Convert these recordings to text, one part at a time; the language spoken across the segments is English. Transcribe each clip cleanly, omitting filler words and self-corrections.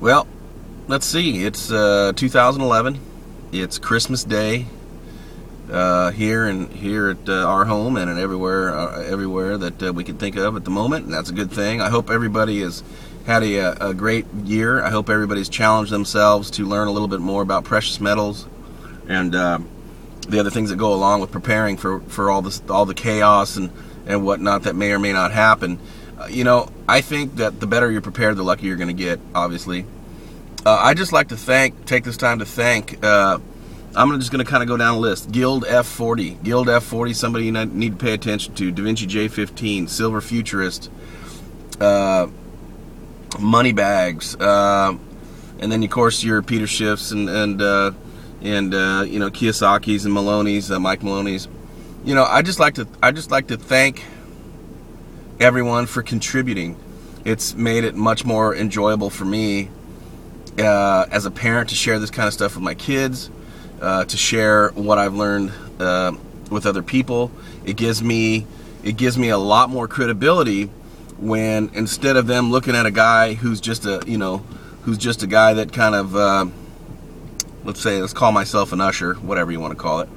Well, let's see. It's 2011. It's Christmas Day here at our home and everywhere that we can think of at the moment, and that's a good thing. I hope everybody has had a great year. I hope everybody's challenged themselves to learn a little bit more about precious metals and the other things that go along with preparing for all the chaos and whatnot that may or may not happen. I think that the better you're prepared, the luckier you're going to get, obviously. I just like to take this time to thank, I'm just going to kind of go down a list. Guild F40, somebody you need to pay attention to. Da Vinci J15, Silver Futurist, Money Bags, and then of course your Peter Schiffs and Kiyosaki's and Maloney's, Mike Maloney's. I just like to thank everyone for contributing. It's made it much more enjoyable for me as a parent to share this kind of stuff with my kids, to share what I've learned with other people. It gives me a lot more credibility when, instead of them looking at a guy who's just a guy that kind of let's call myself an usher, whatever you want to call it,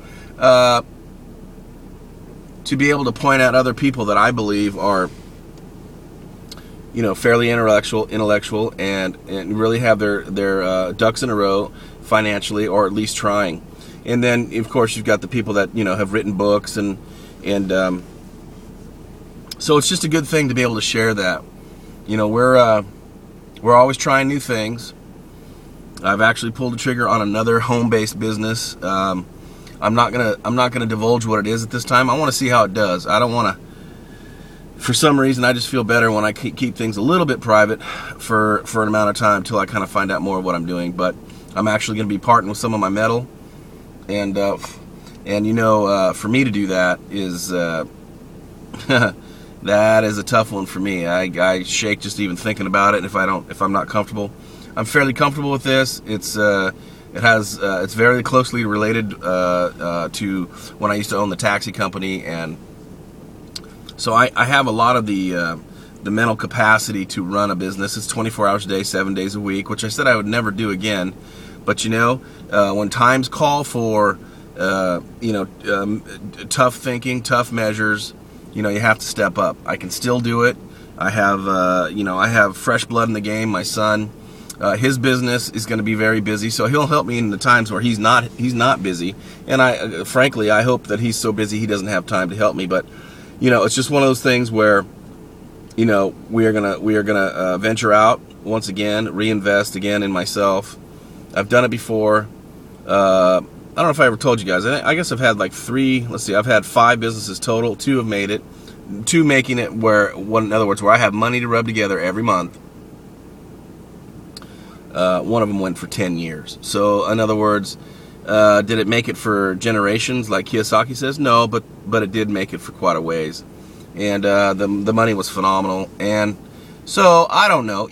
to be able to point out other people that I believe are fairly intellectual and really have their ducks in a row financially, or at least trying. And then of course you've got the people that have written books and so it's just a good thing to be able to share that. We're always trying new things. I've actually pulled the trigger on another home-based business. I'm not gonna divulge what it is at this time. I want to see how it does. I don't want to. For some reason, I just feel better when I keep things a little bit private for an amount of time until I kind of find out more of what I'm doing. But I'm actually going to be parting with some of my metal, and for me to do that is that is a tough one for me. I shake just even thinking about it. And if I'm not comfortable, I'm fairly comfortable with this. It's very closely related to when I used to own the taxi company, and so I have a lot of the mental capacity to run a business. It's 24 hours a day, 7 days a week, which I said I would never do again. But when times call for tough thinking, tough measures, you have to step up. I can still do it. I have fresh blood in the game. My son. His business is going to be very busy, so he'll help me in the times where he's not busy. And frankly, I hope that he's so busy he doesn't have time to help me. But it's just one of those things where we are gonna venture out once again, reinvest again in myself. I've done it before. I don't know if I ever told you guys. I guess I've had like I've had 5 businesses total. 2 have made it. 2 making it in other words, where I have money to rub together every month. One of them went for 10 years. So, in other words, did it make it for generations, like Kiyosaki says? No, but it did make it for quite a ways. And the money was phenomenal. And so, I don't know,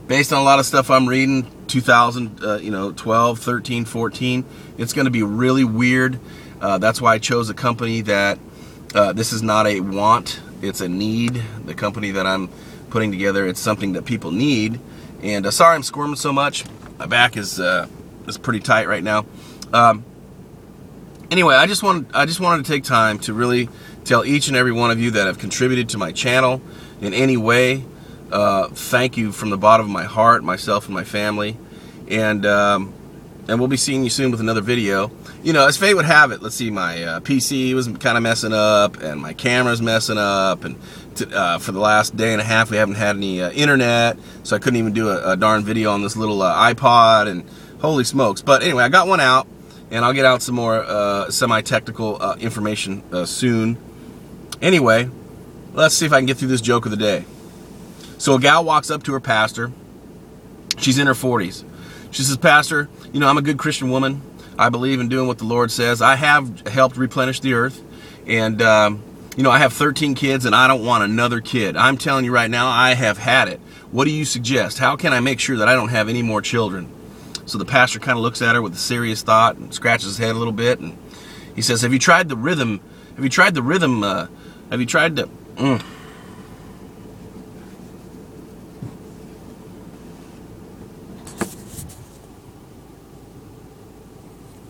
based on a lot of stuff I'm reading, 2012, 13, 14, it's going to be really weird. That's why I chose a company that, this is not a want, it's a need. The company that I'm putting together, it's something that people need. And sorry I'm squirming so much. My back is pretty tight right now. Anyway, I just wanted to take time to really tell each and every one of you that have contributed to my channel in any way. Thank you from the bottom of my heart, myself and my family. And we'll be seeing you soon with another video. As fate would have it, let's see, my PC was kind of messing up, and my camera's messing up, and for the last day and a half we haven't had any internet, so I couldn't even do a darn video on this little iPod, and holy smokes. But anyway, I got one out, and I'll get out some more semi-technical information soon. Anyway, let's see if I can get through this joke of the day. So a gal walks up to her pastor. She's in her 40s. She says, "Pastor, I'm a good Christian woman. I believe in doing what the Lord says. I have helped replenish the earth. And, I have 13 kids and I don't want another kid. I'm telling you right now, I have had it. What do you suggest? How can I make sure that I don't have any more children?" So the pastor kind of looks at her with a serious thought and scratches his head a little bit. And he says, Have you tried the rhythm? Have you tried to